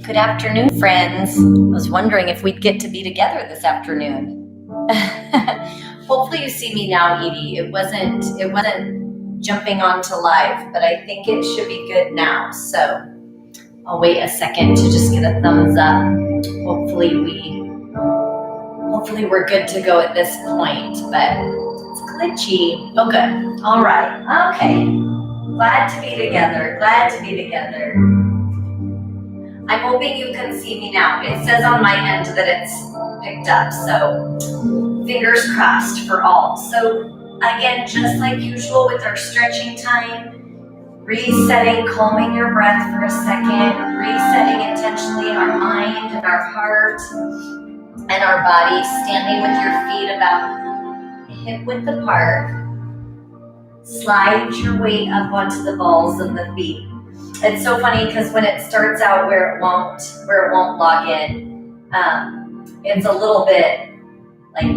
Good afternoon, friends. I was wondering if we'd get to be together this afternoon. Hopefully you see me now, Edie. It wasn't jumping onto live, but I think it should be good now. So I'll wait a second to just get a thumbs up. Hopefully we're good to go at this point, but it's glitchy. Oh, good. All right. Okay. Glad to be together. I'm hoping you can see me now. It says on my end that it's picked up, so fingers crossed for all. So again, just like usual with our stretching time, resetting, calming your breath for a second, resetting intentionally our mind and our heart and our body, standing with your feet about hip width apart. Slide your weight up onto the balls of the feet. It's so funny because when it starts out where it won't log in, it's a little bit like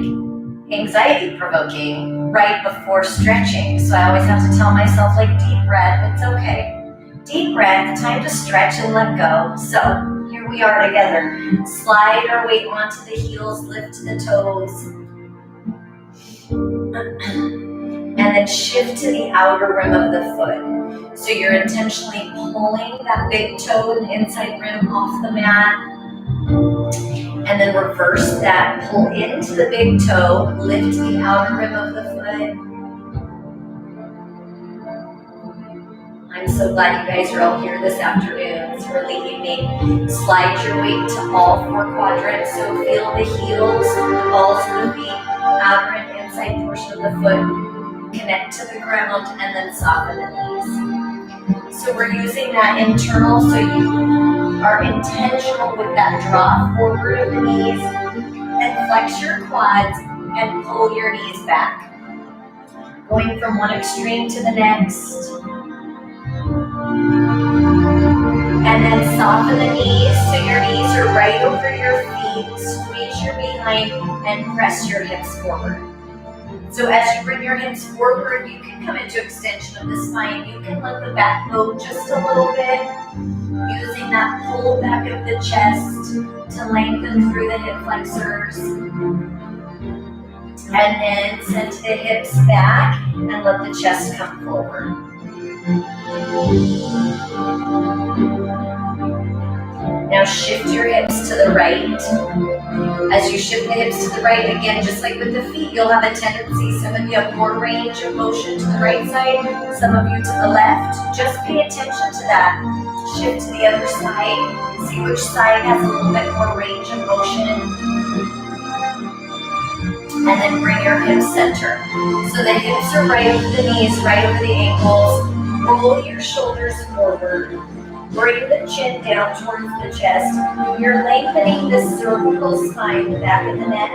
anxiety provoking right before stretching. So I always have to tell myself, like, deep breath, it's okay. Deep breath, time to stretch and let go. So here we are together. Slide our weight onto the heels, lift the toes. And then shift to the outer rim of the foot. So you're intentionally pulling that big toe and inside rim off the mat. And then reverse that, pull into the big toe, lift the outer rim of the foot. I'm so glad you guys are all here this afternoon. It's early evening. Slide your weight to all four quadrants. So feel the heels, the balls of the feet, outer and inside portion of the foot. Connect to the ground and then soften the knees. So we're using that internal, so you are intentional with that draw forward of the knees and flex your quads and pull your knees back. Going from one extreme to the next. And then soften the knees so your knees are right over your feet. Squeeze your behind and press your hips forward. So as you bring your hips forward, you can come into extension of the spine. You can let the back go just a little bit, using that pull back of the chest to lengthen through the hip flexors. And then send the hips back and let the chest come forward. Now shift your hips to the right. As you shift the hips to the right, again, just like with the feet, you'll have a tendency, some of you have more range of motion to the right side, some of you to the left. Just pay attention to that. Shift to the other side. See which side has a little bit more range of motion. And then bring your hips center. So the hips are right over the knees, right over the ankles. Roll your shoulders forward. Bring the chin down towards the chest. You're lengthening the cervical spine, the back of the neck.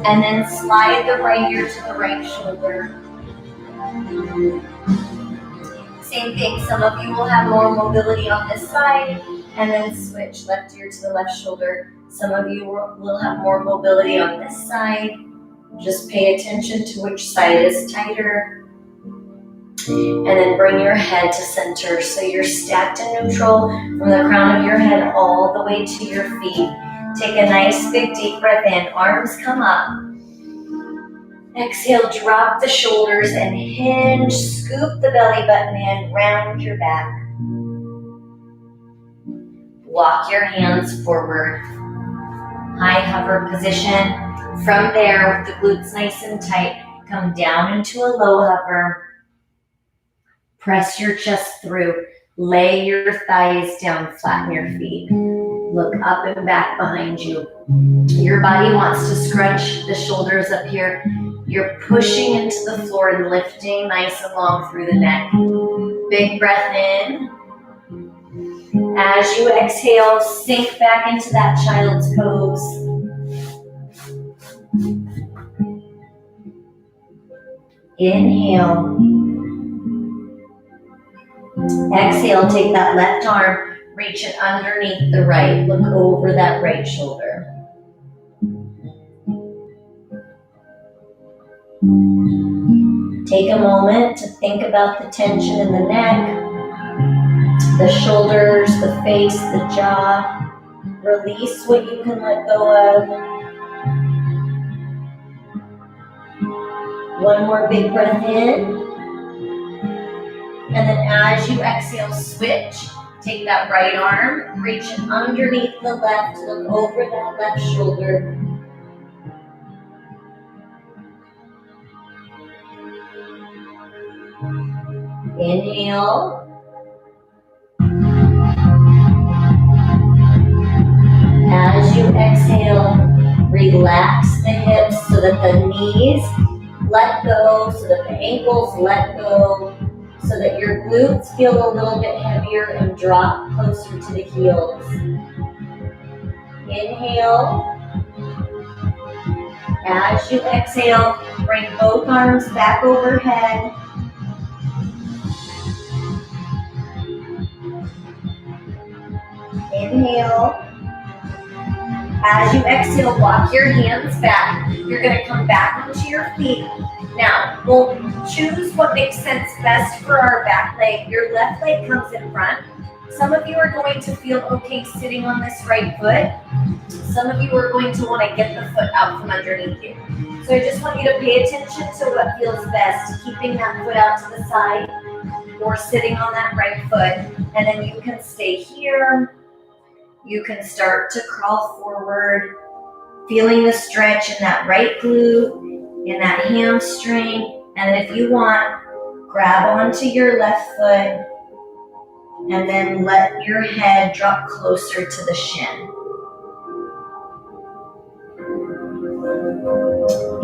And then slide the right ear to the right shoulder. Same thing, some of you will have more mobility on this side, and then switch left ear to the left shoulder. Some of you will have more mobility on this side. Just pay attention to which side is tighter. And then bring your head to center. So you're stacked in neutral from the crown of your head all the way to your feet. Take a nice big deep breath in. Arms come up. Exhale, drop the shoulders and hinge. Scoop the belly button in. Round your back. Walk your hands forward. High hover position. From there, with the glutes nice and tight, come down into a low hover. Press your chest through. Lay your thighs down, flatten your feet. Look up and back behind you. Your body wants to scrunch the shoulders up here. You're pushing into the floor and lifting nice and long through the neck. Big breath in. As you exhale, sink back into that child's pose. Inhale. Exhale, take that left arm, reach it underneath the right. Look over that right shoulder. Take a moment to think about the tension in the neck, the shoulders, the face, the jaw. Release what you can let go of. One more big breath in. And then as you exhale, switch. Take that right arm, reach underneath the left, look over that left shoulder. Inhale. As you exhale, relax the hips so that the knees let go, so that the ankles let go, so that your glutes feel a little bit heavier and drop closer to the heels. Inhale. As you exhale, bring both arms back overhead. Inhale. As you exhale, walk your hands back. You're going to come back onto your feet. Now, we'll choose what makes sense best for our back leg. Your left leg comes in front. Some of you are going to feel okay sitting on this right foot. Some of you are going to want to get the foot out from underneath you. So I just want you to pay attention to what feels best, keeping that foot out to the side or sitting on that right foot. And then you can stay here. You can start to crawl forward, feeling the stretch in that right glute, in that hamstring. And if you want, grab onto your left foot and then let your head drop closer to the shin.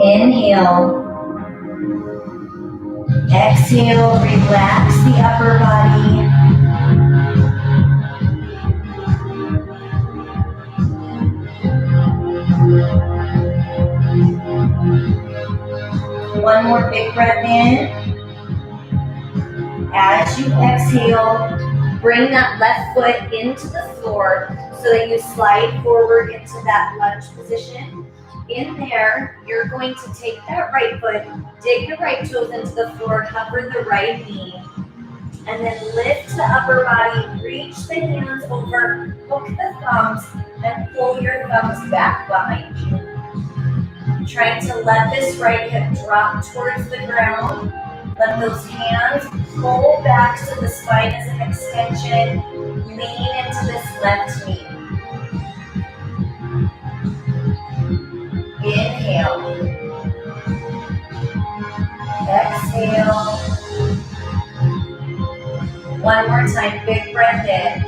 Inhale. Exhale, relax the upper body. One more big breath in. As you exhale, bring that left foot into the floor so that you slide forward into that lunge position. In there, you're going to take that right foot, dig the right toes into the floor, cover the right knee, and then lift the upper body, reach the hands over, hook the thumbs, and pull your thumbs back behind you. Trying to let this right hip drop towards the ground. Let those hands pull back so the spine is an extension. Lean into this left knee. Inhale. Exhale. One more time, big breath in.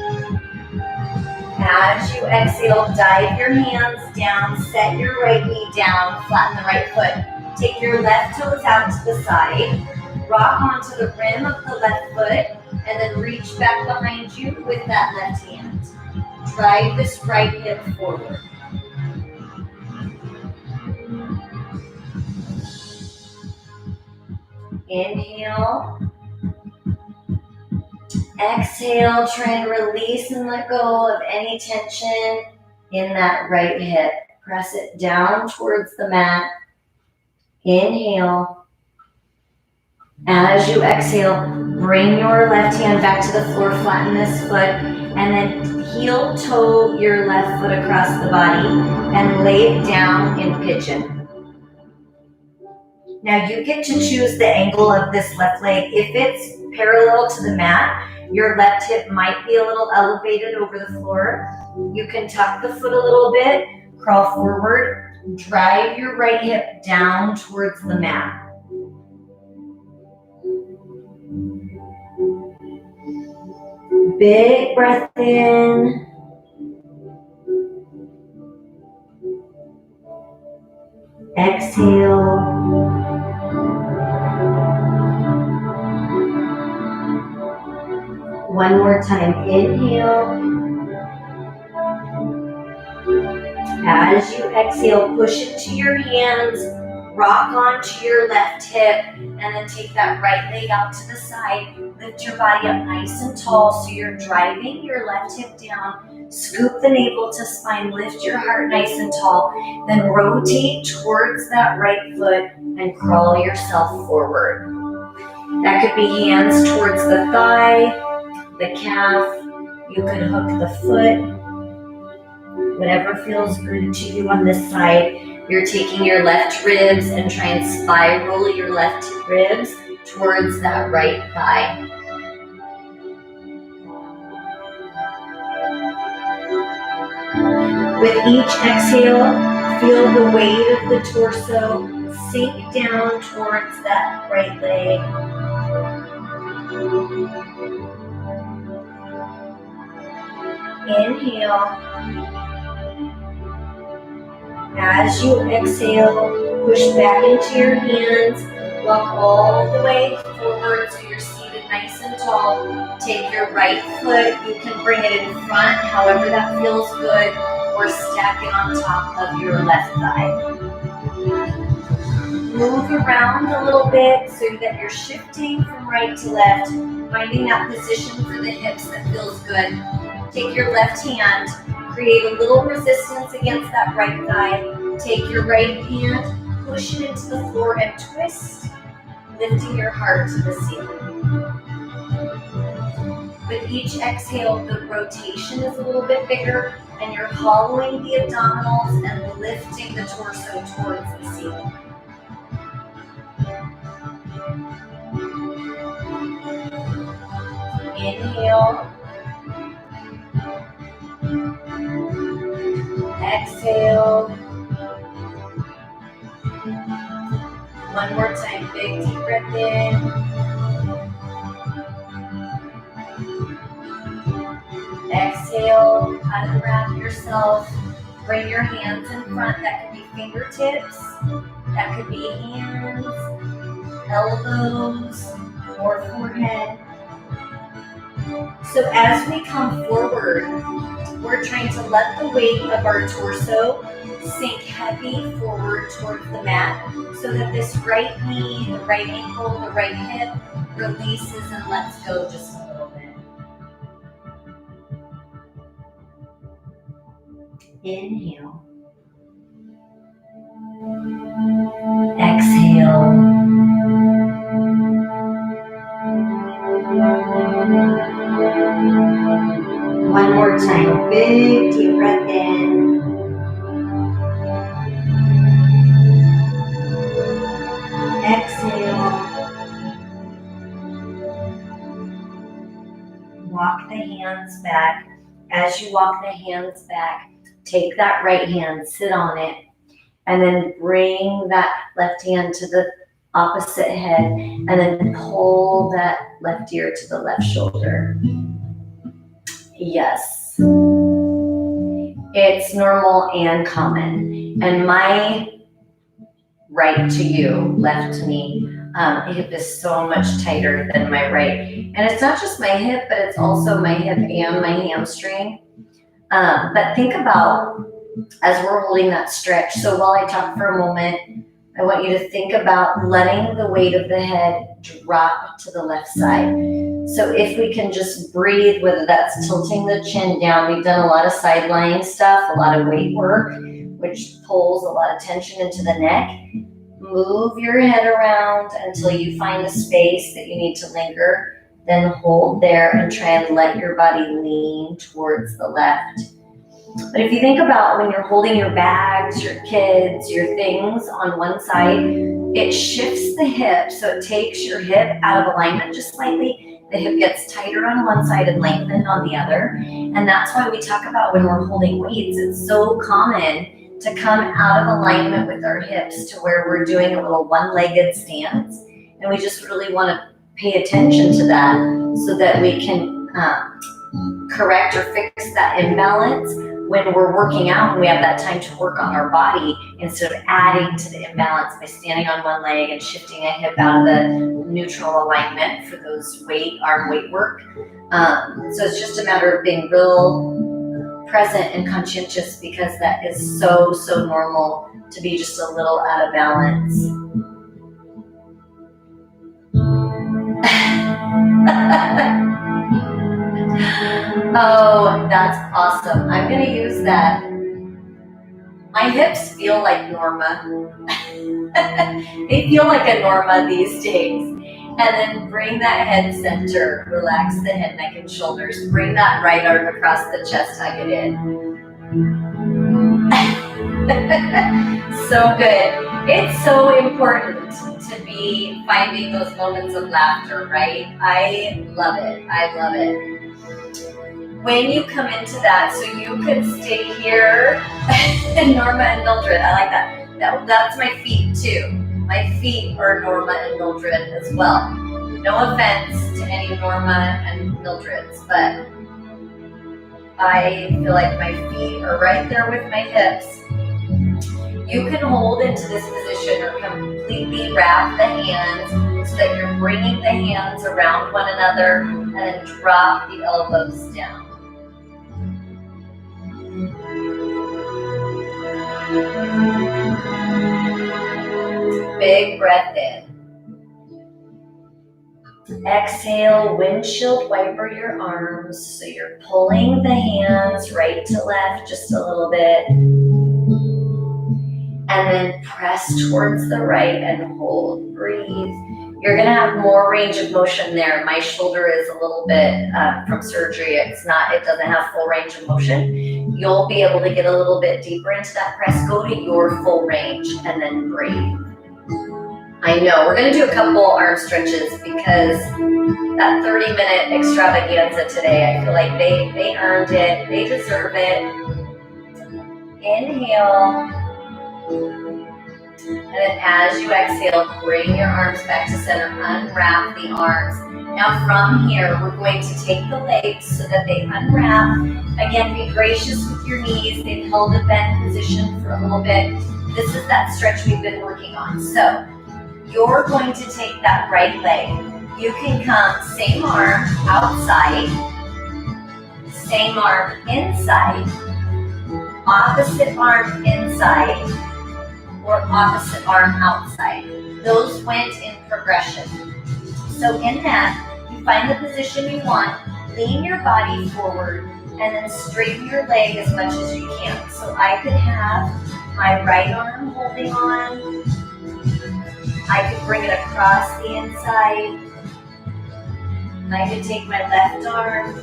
As you exhale, dive your hands down, set your right knee down, flatten the right foot. Take your left toes out to the side, rock onto the rim of the left foot, and then reach back behind you with that left hand. Drive this right hip forward. Inhale. Exhale, try and release and let go of any tension in that right hip. Press it down towards the mat. Inhale. As you exhale, bring your left hand back to the floor, flatten this foot, and then heel toe your left foot across the body and lay it down in pigeon. Now you get to choose the angle of this left leg. If it's parallel to the mat, your left hip might be a little elevated over the floor. You can tuck the foot a little bit, crawl forward, drive your right hip down towards the mat. Big breath in. Exhale. One more time, inhale. As you exhale, push into your hands, rock onto your left hip, and then take that right leg out to the side. Lift your body up nice and tall so you're driving your left hip down. Scoop the navel to spine, lift your heart nice and tall. Then rotate towards that right foot and crawl yourself forward. That could be hands towards the thigh, the calf. You could hook the foot. Whatever feels good to you on this side. You're taking your left ribs and try and spiral your left ribs towards that right thigh. With each exhale, feel the weight of the torso sink down towards that right leg. Inhale. As you exhale, push back into your hands, walk all the way forward so you're seated nice and tall. Take your right foot, you can bring it in front, however that feels good, or stack it on top of your left thigh. Move around a little bit so that you're shifting from right to left, finding that position for the hips that feels good. Take your left hand, create a little resistance against that right thigh. Take your right hand, push it into the floor and twist, lifting your heart to the ceiling. With each exhale, the rotation is a little bit bigger and you're hollowing the abdominals and lifting the torso towards the ceiling. Inhale. Exhale. One more time, big deep breath in. Exhale, unwrap yourself. Bring your hands in front. That could be fingertips. That could be hands, elbows, or forehead. So as we come forward, we're trying to let the weight of our torso sink heavy forward towards the mat so that this right knee, the right ankle, the right hip releases and lets go just a little bit. Inhale. Exhale. One more time, big deep breath in. Exhale. Walk the hands back. As you walk the hands back, take that right hand, sit on it, and then bring that left hand to the opposite head, and then pull that left ear to the left shoulder. Yes. It's normal and common. And my right to you, left to me, hip is so much tighter than my right. And it's not just my hip, but it's also my hip and my hamstring. But think about, as we're holding that stretch, so while I talk for a moment, I want you to think about letting the weight of the head drop to the left side. So if we can just breathe, whether that's tilting the chin down, we've done a lot of side lying stuff, a lot of weight work, which pulls a lot of tension into the neck. Move your head around until you find the space that you need to linger, then hold there and try and let your body lean towards the left. But if you think about when you're holding your bags, your kids, your things on one side, it shifts the hip. So it takes your hip out of alignment just slightly. The hip gets tighter on one side and lengthened on the other. And that's why we talk about when we're holding weights, it's so common to come out of alignment with our hips to where we're doing a little one-legged stance. And we just really want to pay attention to that so that we can correct or fix that imbalance when we're working out and we have that time to work on our body instead of adding to the imbalance by standing on one leg and shifting a hip out of the neutral alignment for those arm weight work. So it's just a matter of being real present and conscientious, because that is so normal to be just a little out of balance. Oh, that's awesome. I'm going to use that. My hips feel like Norma. They feel like a Norma these days. And then bring that head center. Relax the head, neck, and shoulders. Bring that right arm across the chest, hug it in. So good. It's so important to be finding those moments of laughter, right? I love it. I love it. When you come into that, so you could stay here, Norma and Mildred, I like that. That's my feet too. My feet are Norma and Mildred as well. No offense to any Norma and Mildreds, but I feel like my feet are right there with my hips. You can hold into this position or completely wrap the hands so that you're bringing the hands around one another and then drop the elbows down. Big breath in. Exhale, windshield wiper your arms. So you're pulling the hands right to left just a little bit. And then press towards the right and hold. Breathe. You're going to have more range of motion there. My shoulder is a little bit from surgery. It doesn't have full range of motion. You'll be able to get a little bit deeper into that press. Go to your full range and then breathe. I know, we're going to do a couple arm stretches because that 30-minute extravaganza today, I feel like they earned it. They deserve it. Inhale. And then as you exhale, bring your arms back to center. Unwrap the arms. Now from here, we're going to take the legs so that they unwrap. Again, be gracious with your knees. They've held a bent position for a little bit. This is that stretch we've been working on. So you're going to take that right leg. You can come same arm outside, same arm inside, opposite arm inside, or opposite arm outside. Those went in progression. So in that, you find the position you want, lean your body forward, and then straighten your leg as much as you can. So I could have my right arm holding on. I could bring it across the inside. I could take my left arm.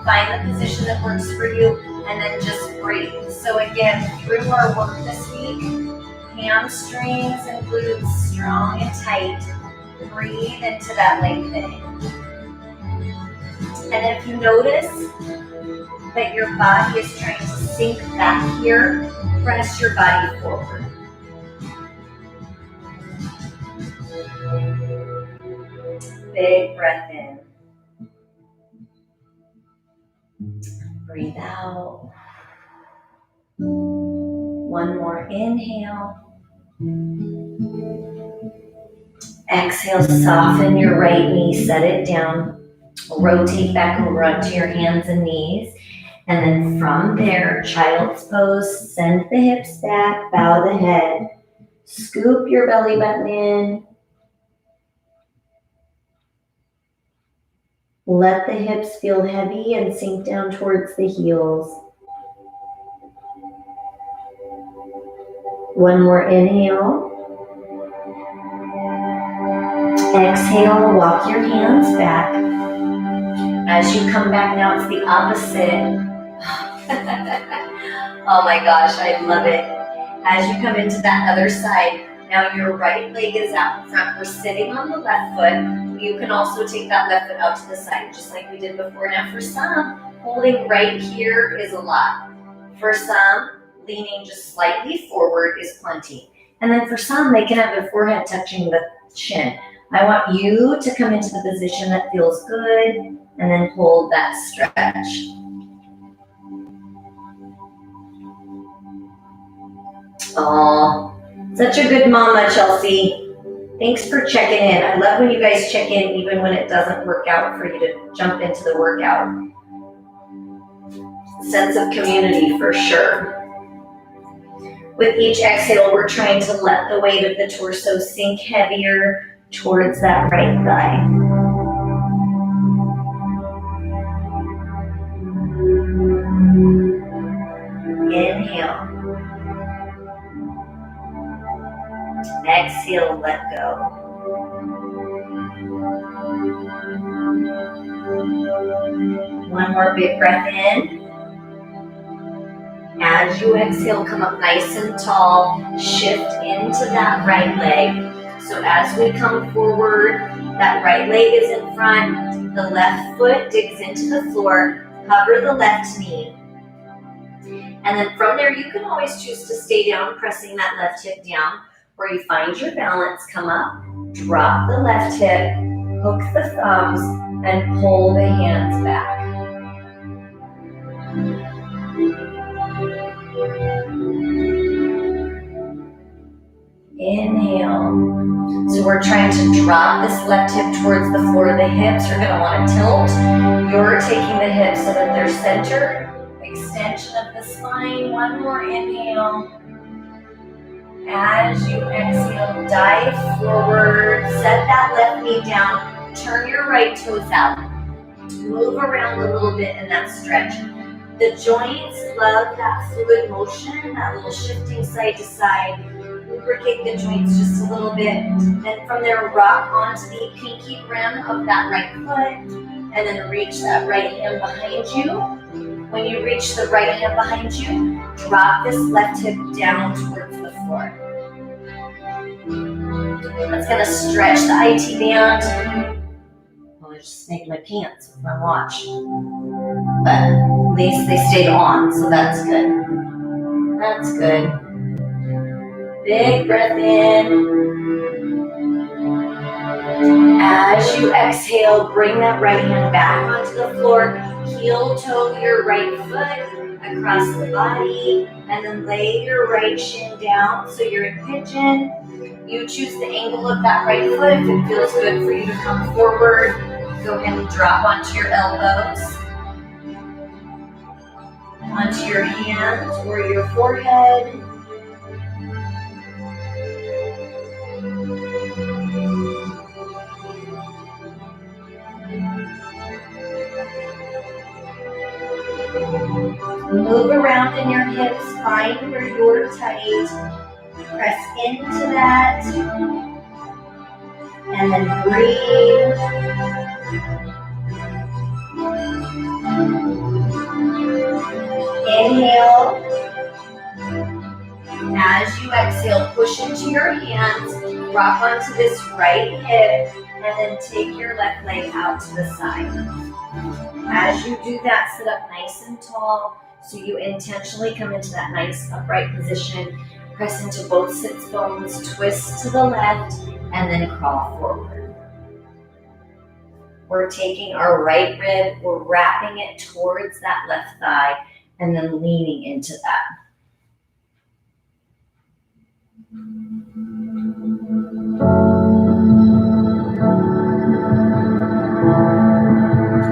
Find the position that works for you, and then just breathe. So again, through our work this week, hamstrings and glutes strong and tight. Breathe into that lengthening. And if you notice that your body is trying to sink back here, press your body forward. Big breath in. Breathe out. One more inhale. Exhale, soften your right knee, set it down. Rotate back over onto your hands and knees. And then from there, child's pose, send the hips back, bow the head. Scoop your belly button in. Let the hips feel heavy and sink down towards the heels. One more inhale. Exhale, walk your hands back. As you come back now, it's the opposite. Oh my gosh, I love it. As you come into that other side, now your right leg is out in front. We're sitting on the left foot. You can also take that left foot out to the side, just like we did before. Now for some, holding right here is a lot. For some, leaning just slightly forward is plenty. And then for some, they can have their forehead touching the chin. I want you to come into the position that feels good and then hold that stretch. Oh, such a good mama, Chelsea. Thanks for checking in. I love when you guys check in even when it doesn't work out for you to jump into the workout. Sense of community for sure. With each exhale, we're trying to let the weight of the torso sink heavier towards that right thigh. Inhale. Exhale, let go. One more big breath in. As you exhale, come up nice and tall. Shift into that right leg. So as we come forward, that right leg is in front. The left foot digs into the floor. Cover the left knee. And then from there, you can always choose to stay down, pressing that left hip down. Where you find your balance, come up, drop the left hip, hook the thumbs, and pull the hands back. Inhale. So we're trying to drop this left hip towards the floor of the hips. You're going to want to tilt. You're taking the hips so that they're centered. Extension of the spine. One more inhale. As you exhale, dive forward. Set that left knee down. Turn your right toes out. Move around a little bit in that stretch. The joints love that fluid motion, that little shifting side to side. Lubricate the joints just a little bit. Then from there, rock onto the pinky rim of that right foot. And then reach that right hand behind you. When you reach the right hand behind you, drop this left hip down towards the floor. That's going to stretch the IT band. Well, I just snaked my pants with my watch. But at least they stayed on, so that's good. That's good. Big breath in. As you exhale, bring that right hand back onto the floor. Heel toe your right foot across the body, and then lay your right shin down so you're in pigeon. You choose the angle of that right foot. If it feels good for you to come forward, go ahead and drop onto your elbows, onto your hands or your forehead. Move around in your hips, find where you're tight. Press into that. And then breathe. Inhale. As you exhale, push into your hands, rock onto this right hip, and then take your left leg out to the side. As you do that, sit up nice and tall, so you intentionally come into that nice upright position. Press into both sits bones, twist to the left, and then crawl forward. We're taking our right rib, we're wrapping it towards that left thigh, and then leaning into that.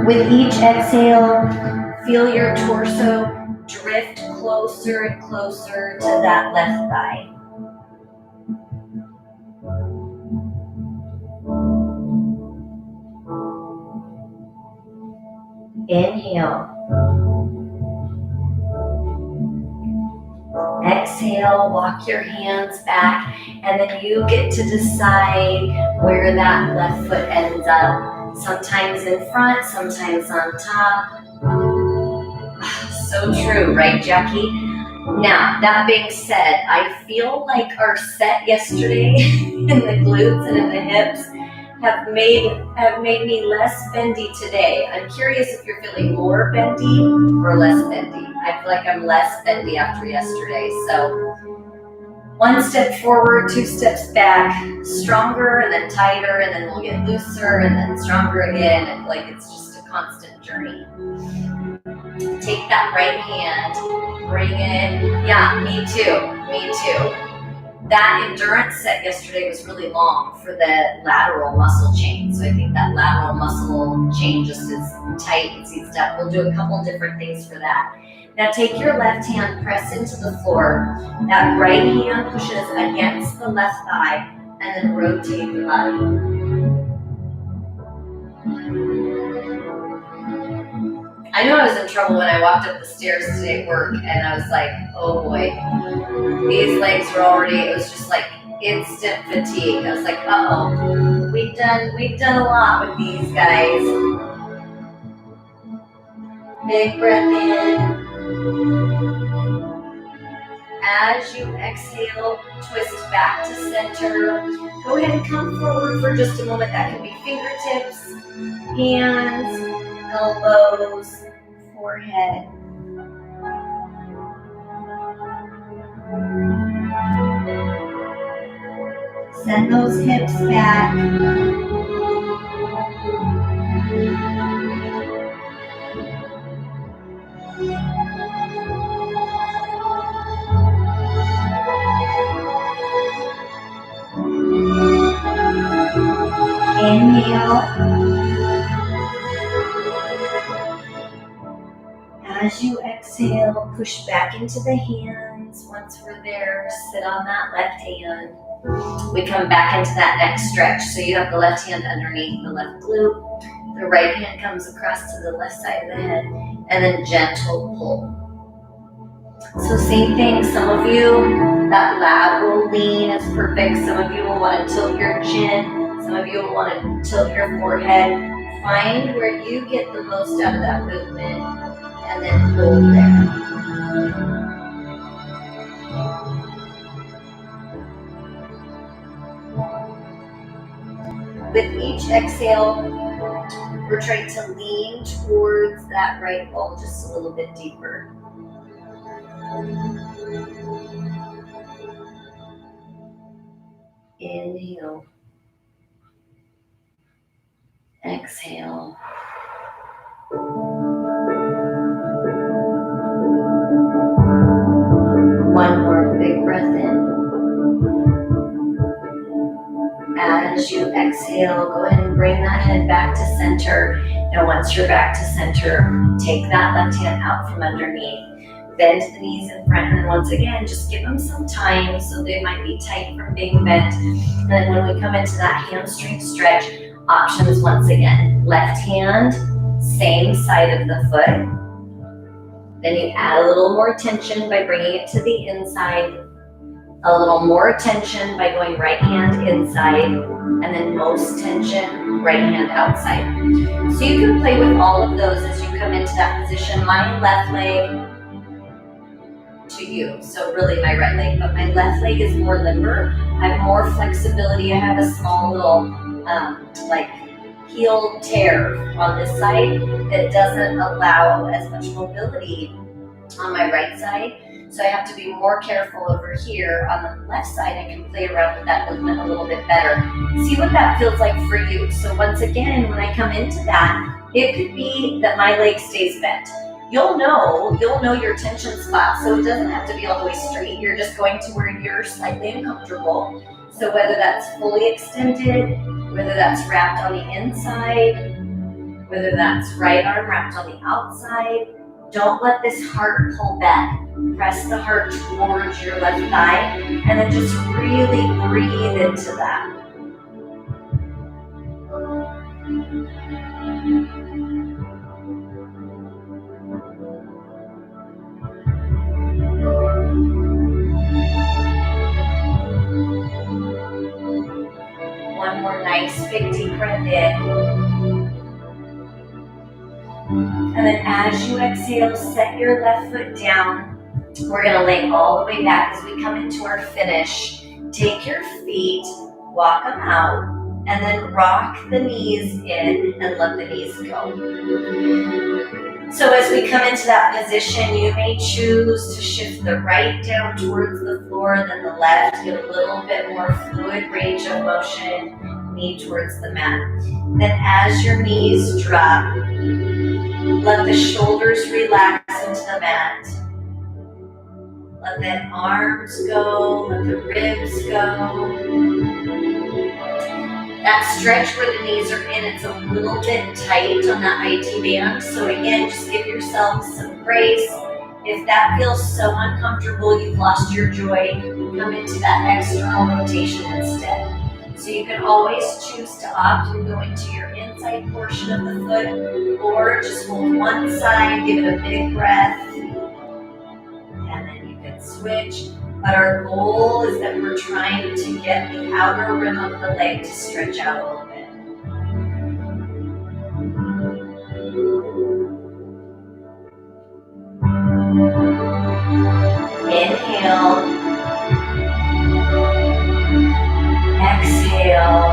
With each exhale, feel your torso drift closer and closer to that left thigh. Inhale. Exhale, walk your hands back, and then you get to decide where that left foot ends up. Sometimes in front, sometimes on top. So true, right, Jackie? Now, that being said, I feel like our set yesterday in the glutes and in the hips have made me less bendy today. I'm curious if you're feeling more bendy or less bendy. I feel like I'm less bendy after yesterday. So 1 step forward, 2 steps back, stronger and then tighter, and then we'll get looser and then stronger again. I feel like it's just a constant journey. Take that right hand, bring it. Yeah, me too. That endurance set yesterday was really long for the lateral muscle chain. So I think that lateral muscle chain just is tight and seats up. We'll do a couple different things for that. Now take your left hand, press into the floor. That right hand pushes against the left thigh, and then rotate the body. I knew I was in trouble when I walked up the stairs today at work, and I was like, oh boy, these legs were already, it was just like instant fatigue. I was like, uh-oh, we've done a lot with these guys. Big breath in. As you exhale, twist back to center. Go ahead and come forward for just a moment. That can be fingertips, hands, elbows, forehead. Send those hips back. Inhale. As you exhale, push back into the hands. Once we're there, sit on that left hand. We come back into that neck stretch. So you have the left hand underneath the left glute. The right hand comes across to the left side of the head, and then gentle pull. So same thing, some of you, that lateral lean is perfect. Some of you will want to tilt your chin. Some of you will want to tilt your forehead. Find where you get the most out of that movement, and then hold there. With each exhale, we're trying to lean towards that right wall just a little bit deeper. Inhale. Exhale. One more big breath in. As you exhale, go ahead and bring that head back to center. Now once you're back to center, take that left hand out from underneath. Bend the knees in front, and once again, just give them some time so they might be tight from being bent. And then when we come into that hamstring stretch, options once again. Left hand, same side of the foot. Then you add a little more tension by bringing it to the inside. A little more tension by going right hand inside, and then most tension, right hand outside. So you can play with all of those as you come into that position. My left leg to you, so really my right leg, but my left leg is more limber. I have more flexibility. I have a small little like heel tear on this side that doesn't allow as much mobility on my right side. So I have to be more careful over here. On the left side, I can play around with that movement a little bit better. See what that feels like for you. So once again, when I come into that, it could be that my leg stays bent. You'll know your tension spot, so it doesn't have to be all the way straight. You're just going to where you're slightly uncomfortable. So whether that's fully extended, whether that's wrapped on the inside, whether that's right arm wrapped on the outside, don't let this heart pull back. Press the heart towards your left thigh, and then just really breathe into that. One more nice big deep breath in. And then as you exhale, set your left foot down. We're going to lay all the way back as we come into our finish. Take your feet, walk them out, and then rock the knees in and let the knees go. So as we come into that position, you may choose to shift the right down towards the floor, then the left, get a little bit more fluid range of motion, knee towards the mat. Then as your knees drop, let the shoulders relax into the mat. Let the arms go, let the ribs go. That stretch where the knees are in, it's a little bit tight on that IT band. So again, just give yourself some grace. If that feels so uncomfortable, you've lost your joy, come into that external rotation instead. So you can always choose to opt and go into your inside portion of the foot, or just hold one side, give it a big breath, and then you can switch. But our goal is that we're trying to get the outer rim of the leg to stretch out a little bit. Inhale. Exhale.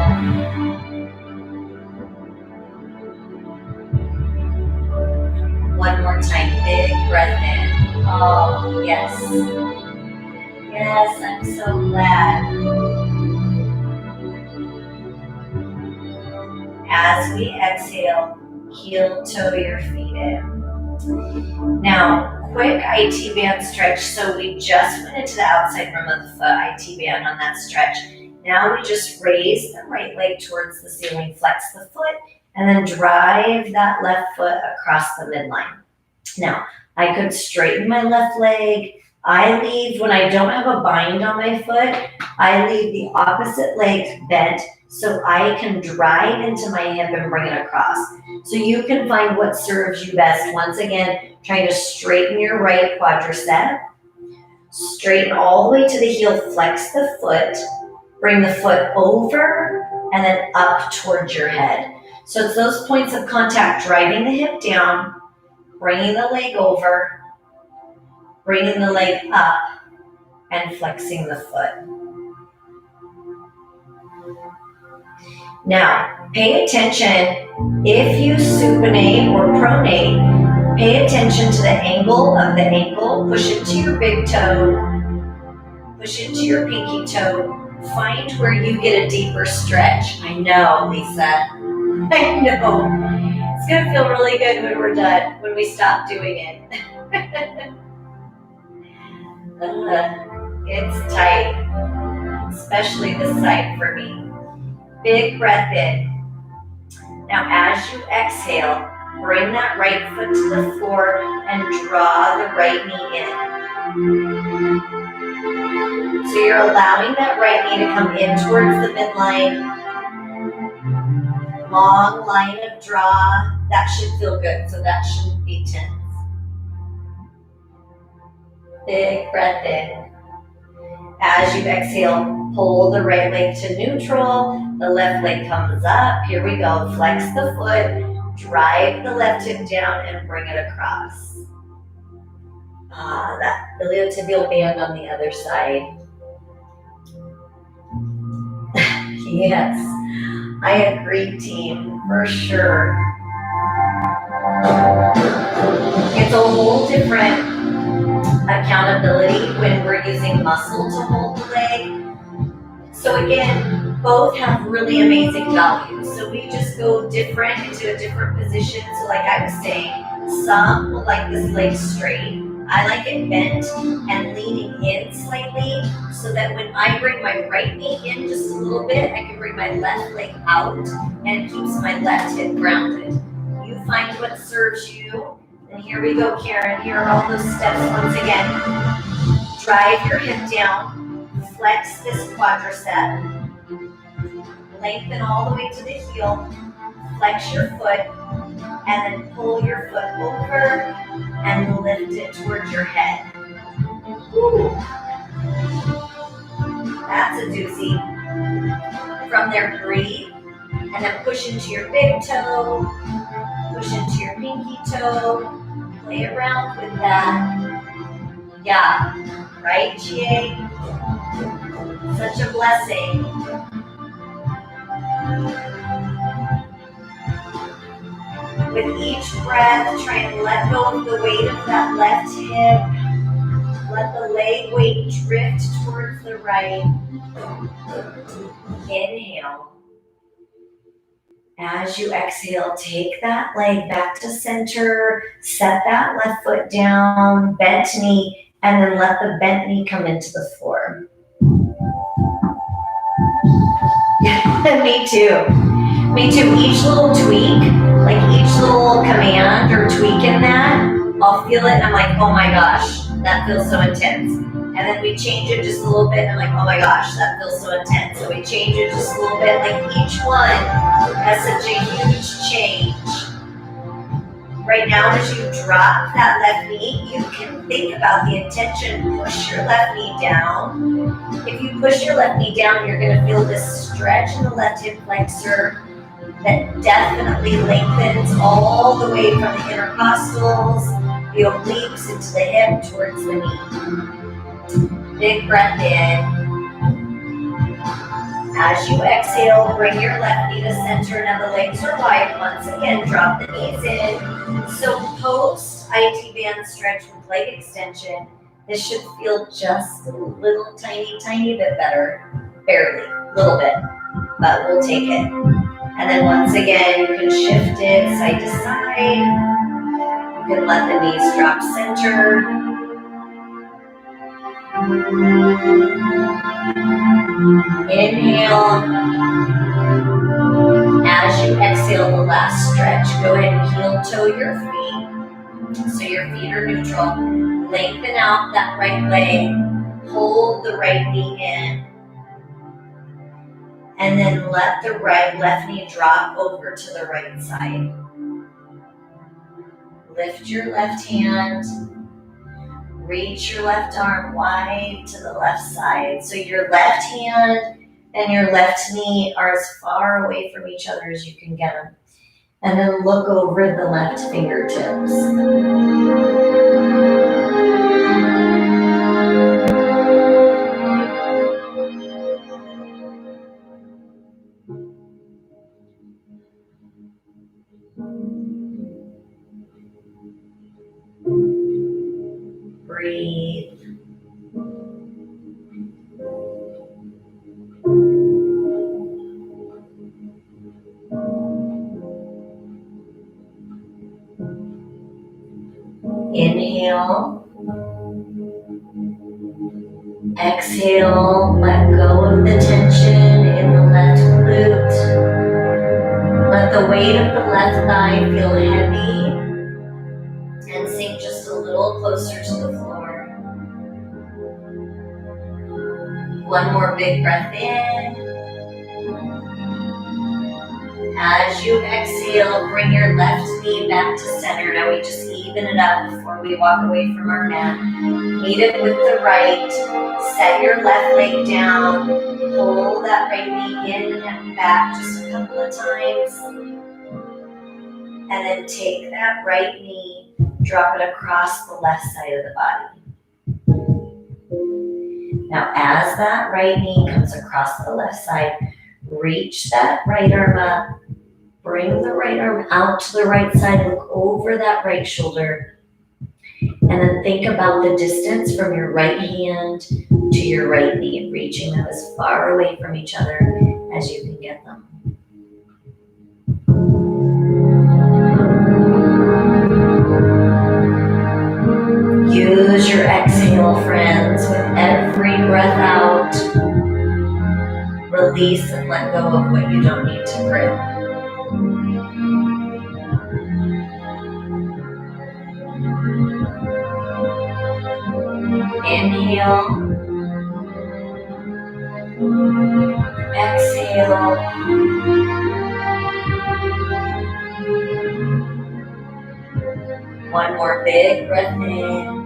One more time, big breath in. Oh, yes. Yes, I'm so glad. As we exhale, heel toe your feet in. Now, quick IT band stretch. So we just went into the outside rim of the foot, IT band on that stretch. Now we just raise the right leg towards the ceiling, flex the foot, and then drive that left foot across the midline. Now, I could straighten my left leg. I leave, when I don't have a bind on my foot, I leave the opposite leg bent so I can drive into my hip and bring it across. So you can find what serves you best. Once again, trying to straighten your right quadricep. Straighten all the way to the heel, flex the foot, bring the foot over, and then up towards your head. So it's those points of contact, driving the hip down, bringing the leg over, bringing the leg up, and flexing the foot. Now, pay attention, if you supinate or pronate, pay attention to the angle of the ankle, push it to your big toe, push it to your pinky toe, find where you get a deeper stretch. I know, Lisa, I know. It's gonna feel really good when we're done, when we stop doing it. It's tight, especially this side for me. Big breath in. Now as you exhale, bring that right foot to the floor and draw the right knee in. So you're allowing that right knee to come in towards the midline. Long line of draw. That should feel good, so that shouldn't be tense. Big breath in. As you exhale, pull the right leg to neutral. The left leg comes up. Here we go. Flex the foot. Drive the left hip down and bring it across. That iliotibial band on the other side. Yes, I agree, team, for sure. It's a whole different accountability when we're using muscle to hold the leg. So again, both have really amazing values. So we just go different into a different position. So like I was saying, some will like this leg straight. I like it bent and leaning in slightly so that when I bring my right knee in just a little bit, I can bring my left leg out and it keeps my left hip grounded. You find what serves you. And here we go, Karen. Here are all those steps once again. Drive your hip down, flex this quadricep, lengthen all the way to the heel, flex your foot, and then pull your foot over and lift it towards your head. Woo. That's a doozy. From there, breathe, and then push into your big toe, push into your pinky toe, play around with that. Yeah, right, GA? Such a blessing. With each breath, try and let go of the weight of that left hip. Let the leg weight drift towards the right. Inhale. As you exhale, take that leg back to center, set that left foot down, bent knee, and then let the bent knee come into the floor. Me too. Me too. Each little tweak, like each little command or tweak in that, I'll feel it and I'm like, oh my gosh, that feels so intense. And then we change it just a little bit and I'm like, oh my gosh, that feels so intense. So we change it just a little bit, like each one has such a huge change. Right now, as you drop that left knee, you can think about the intention, push your left knee down. If you push your left knee down, you're gonna feel this stretch in the left hip flexor that definitely lengthens all the way from the intercostals, the obliques into the hip towards the knee. Big breath in. As you exhale, bring your left knee to center. Now the legs are wide. Once again, drop the knees in. So post IT band stretch with leg extension, this should feel just a little tiny bit better. Barely, a little bit, but we'll take it. And then once again, you can shift it side to side. You can let the knees drop center. Inhale. As you exhale the last stretch, go ahead and heel toe your feet. So your feet are neutral. Lengthen out that right leg. Hold the right knee in. And then let the left knee drop over to the right side. Lift your left hand. Reach your left arm wide to the left side. So your left hand and your left knee are as far away from each other as you can get them. And then look over the left fingertips. Breathe. Inhale. Exhale, let go of the tension in the left glute. Let the weight of the left thigh feel heavy and sink just a little closer to the floor. One more big breath in. As you exhale, bring your left knee back to center. Now we just even it up before we walk away from our mat. Meet it with the right. Set your left leg down. Pull that right knee in and back just a couple of times. And then take that right knee, drop it across the left side of the body. Now as that right knee comes across the left side, reach that right arm up. Bring the right arm out to the right side, look over that right shoulder, and then think about the distance from your right hand to your right knee, reaching them as far away from each other as you can get them. Use your exhale, friends, with every breath out. Release and let go of what you don't need to grip. Inhale. Exhale. One more big breath in.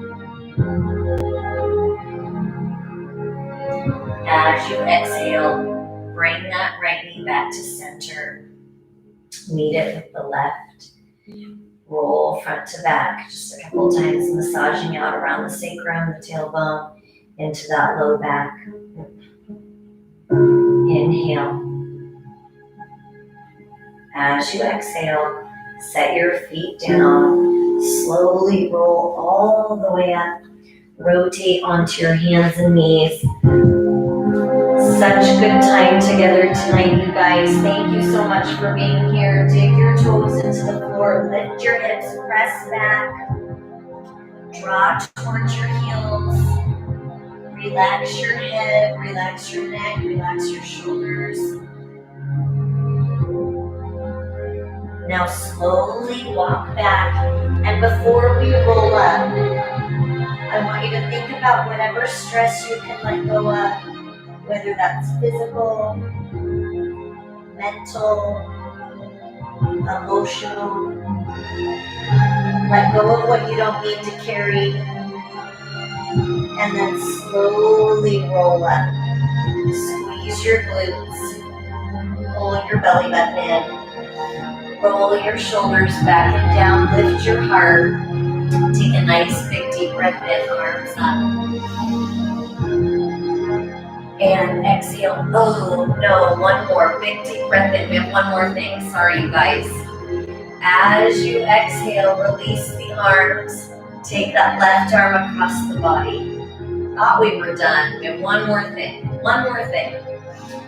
As you exhale, bring that right knee back to center. Meet it with the left. Roll front to back just a couple times, massaging out around the sacrum, the tailbone, into that low back. Inhale. As you exhale, set your feet down. Slowly roll all the way up. Rotate onto your hands and knees. Such good time together tonight, you guys. Thank you so much for being here. Dig your toes into the floor. Lift your hips. Press back. Draw towards your heels. Relax your head. Relax your neck. Relax your shoulders. Now slowly walk back. And before we roll up, I want you to think about whatever stress you can let go of. Whether that's physical, mental, emotional. Let go of what you don't need to carry. And then slowly roll up. Squeeze your glutes. Pull your belly button in. Roll your shoulders back and down. Lift your heart. Take a nice big deep breath in. Arms up. And exhale. Oh no, one more. Big deep breath in. We have one more thing. Sorry, you guys. As you exhale, release the arms. Take that left arm across the body. Thought we were done. We have one more thing. One more thing.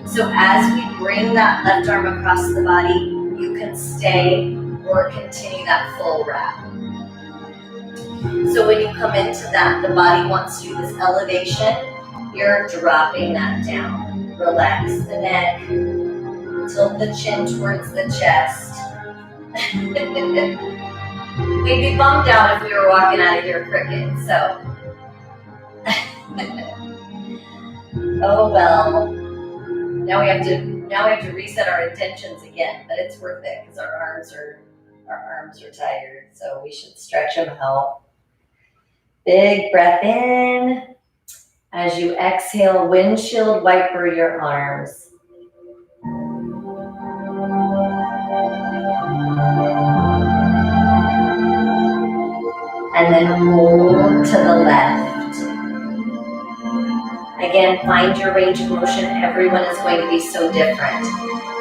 So as we bring that left arm across the body, you can stay or continue that full wrap. So when you come into that, the body wants to do this elevation. You're dropping that down. Relax the neck. Tilt the chin towards the chest. We'd be bummed out if we were walking out of here crooked, so. Oh well. Now we have to reset our intentions again, but it's worth it because our arms are tired, so we should stretch them out. Big breath in. As you exhale, windshield wiper your arms. And then roll to the left. Again, find your range of motion. Everyone is going to be so different.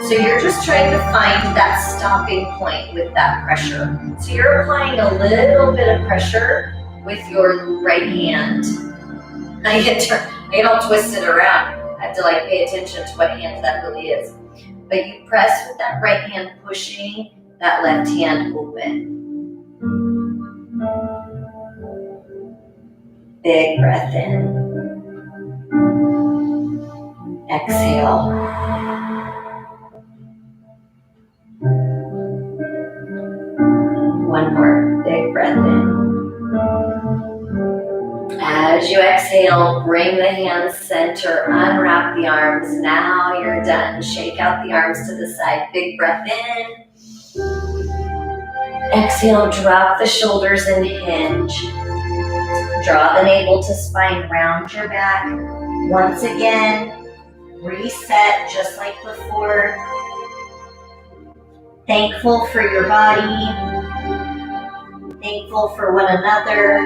So you're just trying to find that stopping point with that pressure. So you're applying a little bit of pressure with your right hand. I get all twisted around. I have to pay attention to what hand that really is. But you press with that right hand, pushing that left hand open. Big breath in. Exhale. One more big breath in. As you exhale, bring the hands center, unwrap the arms. Now you're done. Shake out the arms to the side. Big breath in. Exhale, drop the shoulders and hinge. Draw the navel to spine, round your back. Once again, reset just like before. Thankful for your body. Thankful for one another.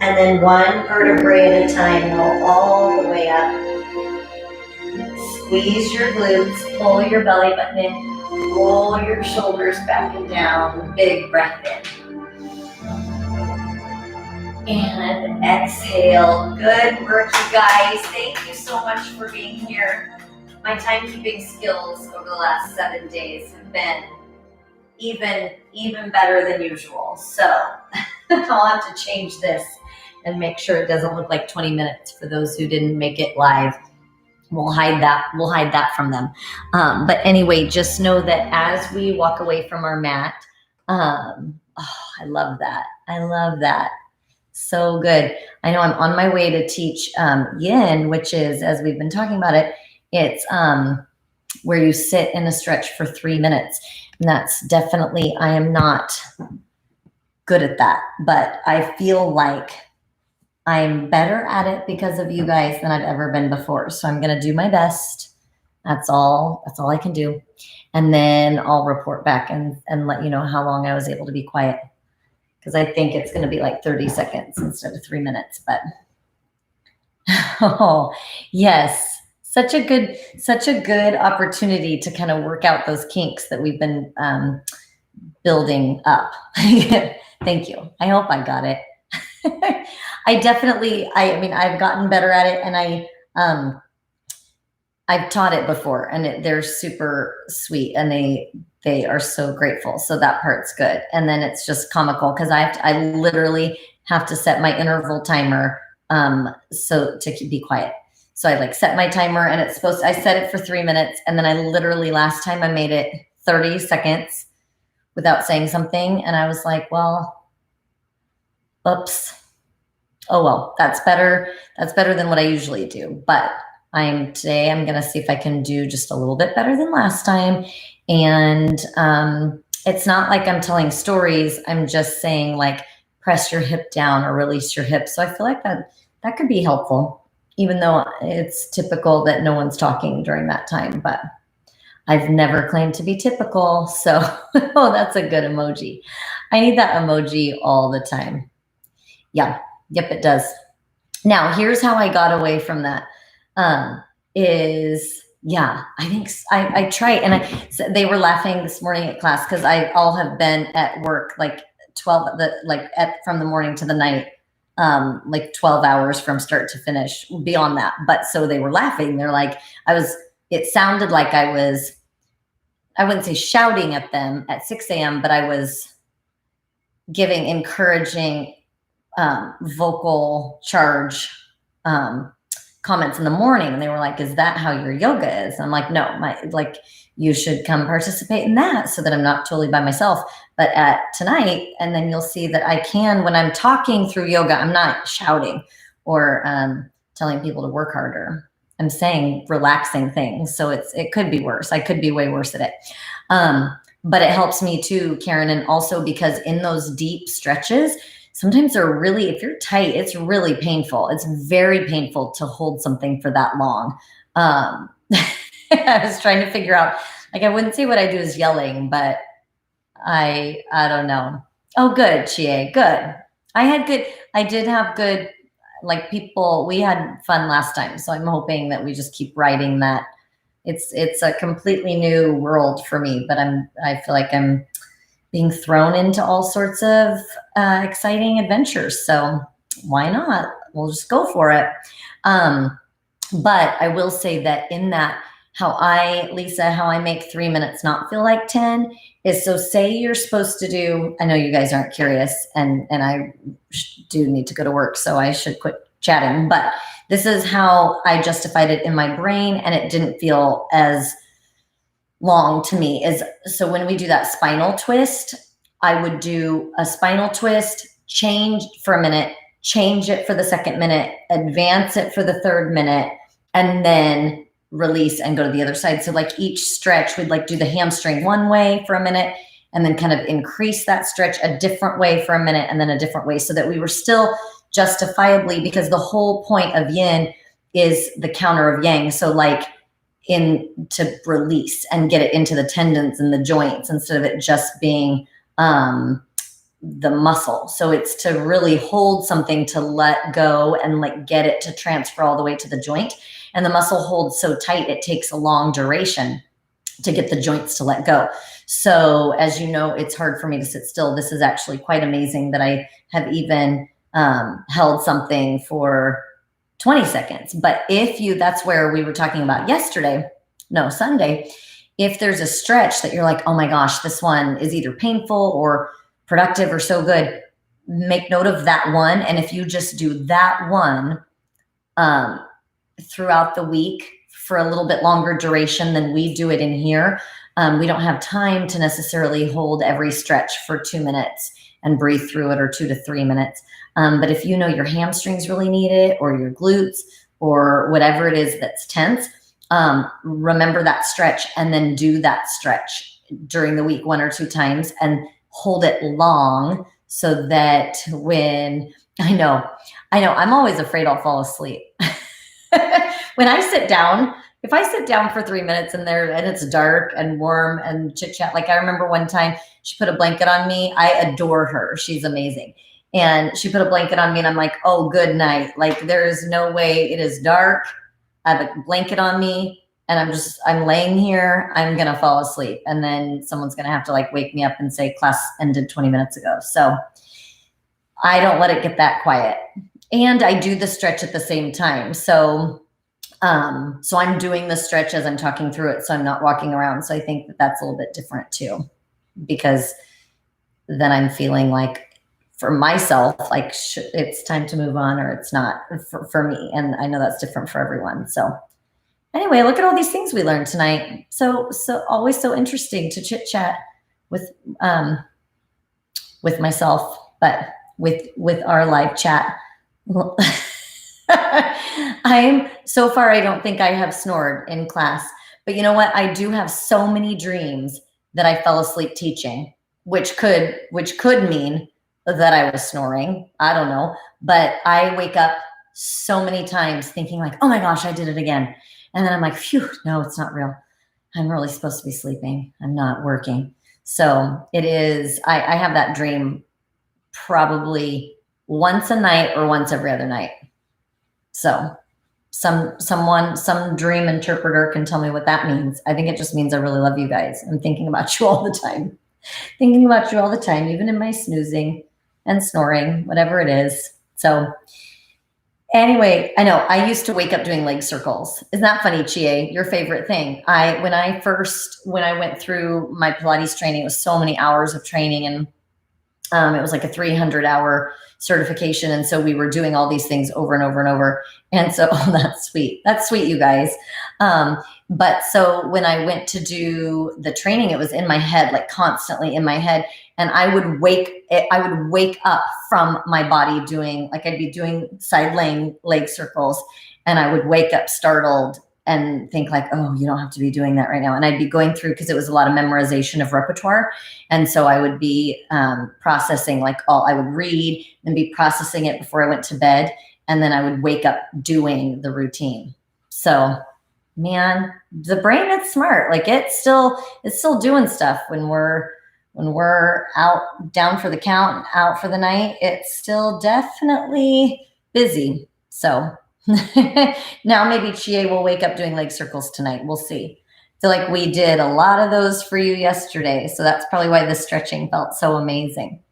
And then one vertebrae at a time, go all the way up. Squeeze your glutes, pull your belly button in, roll your shoulders back and down, big breath in. And exhale. Good work, you guys. Thank you so much for being here. My timekeeping skills over the last 7 days have been even better than usual. So I'll have to change this and make sure it doesn't look like 20 minutes for those who didn't make it live. We'll hide that from them. But anyway, just know that as we walk away from our mat, I love that. So good. I know I'm on my way to teach yin, which is, as we've been talking about it, it's where you sit in a stretch for 3 minutes. And that's definitely, I am not good at that, but I feel like I'm better at it because of you guys than I've ever been before. So I'm going to do my best. That's all I can do. And then I'll report back and let you know how long I was able to be quiet. Because I think it's going to be like 30 seconds instead of 3 minutes. But oh, yes. Such a good opportunity to kind of work out those kinks that we've been building up. Thank you. I hope I got it. I've gotten better at it, and I've taught it before, and they're super sweet, and they are so grateful. So that part's good. And then it's just comical because I literally have to set my interval timer so to be quiet. So I set my timer, and I set it for 3 minutes, and then I literally last time I made it 30 seconds without saying something, and I was like, well, oops. Oh well, that's better. That's better than what I usually do. But today I'm gonna see if I can do just a little bit better than last time, and it's not like I'm telling stories. I'm just saying like press your hip down or release your hip. So I feel like that could be helpful, even though it's typical that no one's talking during that time. But I've never claimed to be typical. So, oh, that's a good emoji. I need that emoji all the time. Yeah. Yep, it does. Now, here's how I got away from that. Yeah, I think I try, and so they were laughing this morning at class because I all have been at work like 12 from the morning to the night, like 12 hours from start to finish, beyond that. But so they were laughing. They're like, it sounded like I wouldn't say shouting at them at 6 a.m., but I was giving encouraging vocal charge comments in the morning. And they were like, is that how your yoga is? And I'm like, no, you should come participate in that so that I'm not totally by myself. But at tonight, and then you'll see that I can, when I'm talking through yoga, I'm not shouting or telling people to work harder. I'm saying relaxing things. So it could be worse. I could be way worse at it. But it helps me too, Karen. And also because in those deep stretches, sometimes they're really, if you're tight, it's really painful. It's very painful to hold something for that long. I was trying to figure out, like, I wouldn't say what I do is yelling, but I don't know. Oh, good, Chie, good. I did have good, like people, we had fun last time. So I'm hoping that we just keep riding that. It's a completely new world for me, but I feel like I'm being thrown into all sorts of exciting adventures. So why not? We'll just go for it. But I will say that in that, Lisa, how I make 3 minutes not feel like 10 is, so say you're supposed to do, I know you guys aren't curious and I do need to go to work, so I should quit chatting, but this is how I justified it in my brain and it didn't feel as long to me. So when we do that spinal twist, I would do a spinal twist, change for a minute, change it for the second minute, advance it for the third minute, and then release and go to the other side. So like each stretch, we'd like do the hamstring one way for a minute and then kind of increase that stretch a different way for a minute and then a different way, so that we were still justifiably, because the whole point of yin is the counter of yang. So like to release and get it into the tendons and the joints instead of it just being the muscle. So it's to really hold something, to let go and like get it to transfer all the way to the joint. And the muscle holds so tight, it takes a long duration to get the joints to let go. So as you know, it's hard for me to sit still. This is actually quite amazing that I have even held something for 20 seconds. But that's where we were talking about Sunday, if there's a stretch that you're like, oh my gosh, this one is either painful or productive or so good, make note of that one. And if you just do that one throughout the week for a little bit longer duration than we do it in here, we don't have time to necessarily hold every stretch for 2 minutes and breathe through it, or 2 to 3 minutes. But if you know your hamstrings really need it, or your glutes, or whatever it is that's tense, remember that stretch and then do that stretch during the week 1 or 2 times and hold it long, so that when I know I'm always afraid I'll fall asleep. When I sit down, if I sit down for 3 minutes and it's dark and warm and chit chat, like I remember one time she put a blanket on me. I adore her. She's amazing. And she put a blanket on me and I'm like, oh, good night. Like there is no way, it is dark. I have a blanket on me and I'm laying here. I'm going to fall asleep. And then someone's going to have to like wake me up and say class ended 20 minutes ago. So I don't let it get that quiet. And I do the stretch at the same time. So I'm doing the stretch as I'm talking through it. So I'm not walking around. So I think that's a little bit different too, because then I'm feeling like, for myself, like it's time to move on, or it's not for me. And I know that's different for everyone. So anyway, look at all these things we learned tonight. So always so interesting to chit chat with myself, but with our live chat. So far, I don't think I have snored in class, but you know what? I do have so many dreams that I fell asleep teaching. which could mean that I was snoring. I don't know. But I wake up so many times thinking like, oh my gosh, I did it again. And then I'm like, phew, no, it's not real. I'm really supposed to be sleeping. I'm not working. So it is, I have that dream probably once a night or once every other night. So some dream interpreter can tell me what that means. I think it just means I really love you guys. I'm thinking about you all the time. Thinking about you all the time, even in my snoozing and snoring, whatever it is. So anyway, I know I used to wake up doing leg circles. Isn't that funny, Chie? Your favorite thing. When I went through my Pilates training, it was so many hours of training, and it was like a 300-hour certification. And so we were doing all these things over and over and over. And so, oh, that's sweet. That's sweet, you guys. But so when I went to do the training, it was in my head, like constantly in my head. And I would wake up from my body doing, like I'd be doing side leg circles, and I would wake up startled and think like, oh, you don't have to be doing that right now. And I'd be going through, because it was a lot of memorization of repertoire. And so I would be processing, like I would read and be processing it before I went to bed. And then I would wake up doing the routine. So man, the brain is smart. Like it's still doing stuff when we're out, down for the count, out for the night. It's still definitely busy. So now maybe Chie will wake up doing leg circles tonight. We'll see. I feel like we did a lot of those for you yesterday. So that's probably why the stretching felt so amazing.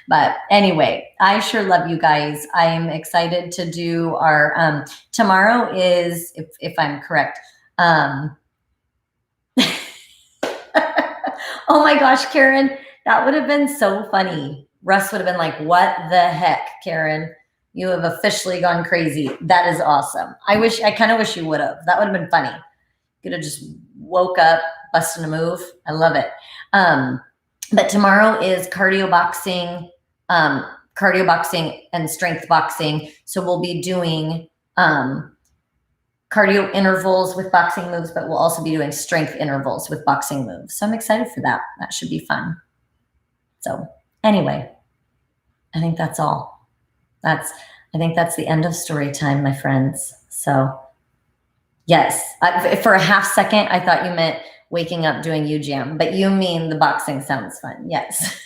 But anyway, I sure love you guys. I'm excited to do our, tomorrow is, if I'm correct. Oh my gosh, Karen, that would have been so funny. Russ would have been like, what the heck, Karen? You have officially gone crazy. That is awesome. I kind of wish you would have. That would have been funny. Could have just woke up, busting a move. I love it. But tomorrow is cardio boxing and strength boxing. So we'll be doing cardio intervals with boxing moves, but we'll also be doing strength intervals with boxing moves. So I'm excited for that. That should be fun. So anyway, I think that's all. I think that's the end of story time, my friends. So yes, for a half second, I thought you meant waking up doing U-Jam, but you mean the boxing sounds fun. Yes.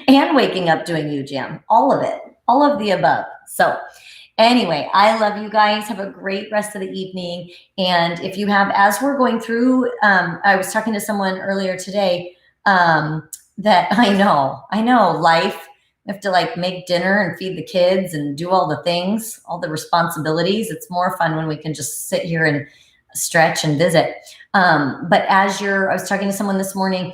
And waking up doing U-Jam, all of it, all of the above. So anyway, I love you guys. Have a great rest of the evening. And if you have, as we're going through, I was talking to someone earlier today that I know life, we have to like make dinner and feed the kids and do all the things, all the responsibilities. It's more fun when we can just sit here and stretch and visit. But I was talking to someone this morning,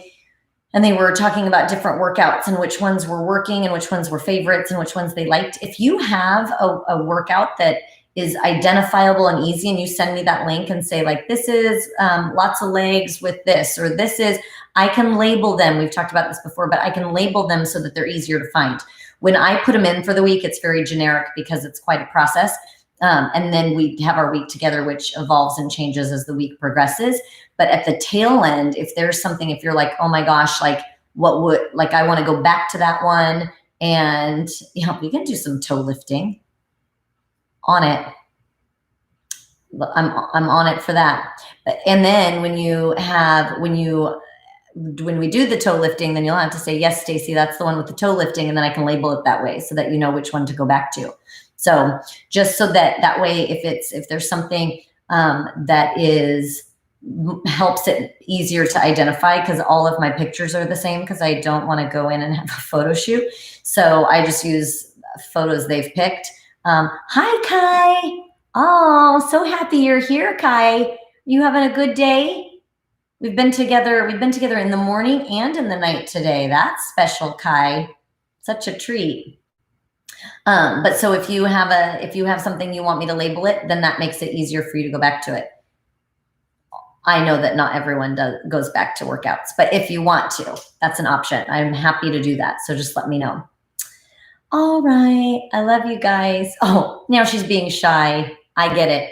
and they were talking about different workouts and which ones were working and which ones were favorites and which ones they liked. If you have a workout that is identifiable and easy, and you send me that link and say like, this is lots of legs with this, or this is, I can label them. We've talked about this before, but I can label them so that they're easier to find. When I put them in for the week, it's very generic because it's quite a process. And then we have our week together, which evolves and changes as the week progresses. But at the tail end, if there's something, if you're like, oh my gosh, like I want to go back to that one, and we can do some toe lifting on it. I'm on it for that. And then when we do the toe lifting, then you'll have to say, yes, Stacy, that's the one with the toe lifting. And then I can label it that way so that you know which one to go back to. So just so that way, if there's something that helps it easier to identify, because all of my pictures are the same, because I don't want to go in and have a photo shoot. So I just use photos they've picked. Hi, Kai. Oh, so happy you're here, Kai. You having a good day? We've been together in the morning and in the night today. That's special, Kai. Such a treat. But so if you have something you want me to label it, then that makes it easier for you to go back to it. I know that not everyone goes back to workouts, but if you want to, that's an option. I'm happy to do that. So just let me know. All right. I love you guys. Oh, now she's being shy. I get it.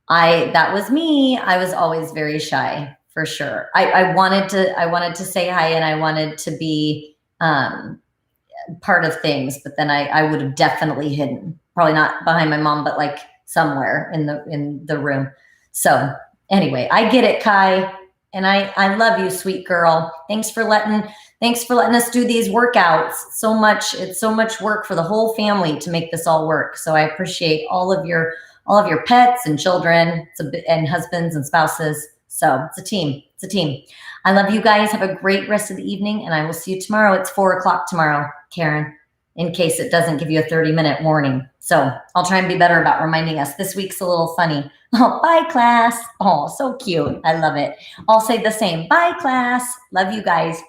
That was me. I was always very shy for sure. I wanted to say hi, and I wanted to be part of things, but then I would have definitely hidden, probably not behind my mom, but like somewhere in the room. So anyway, I get it, Kai, and I love you, sweet girl. Thanks for letting us do these workouts. It's so much work for the whole family to make this all work. So I appreciate all of your pets and children and husbands and spouses. So it's a team. It's a team. I love you guys. Have a great rest of the evening, and I will see you tomorrow. It's 4:00 tomorrow, Karen, in case it doesn't give you a 30-minute warning. So I'll try and be better about reminding us. This week's a little funny. Oh, bye, class. Oh, so cute. I love it. I'll say the same. Bye, class. Love you guys.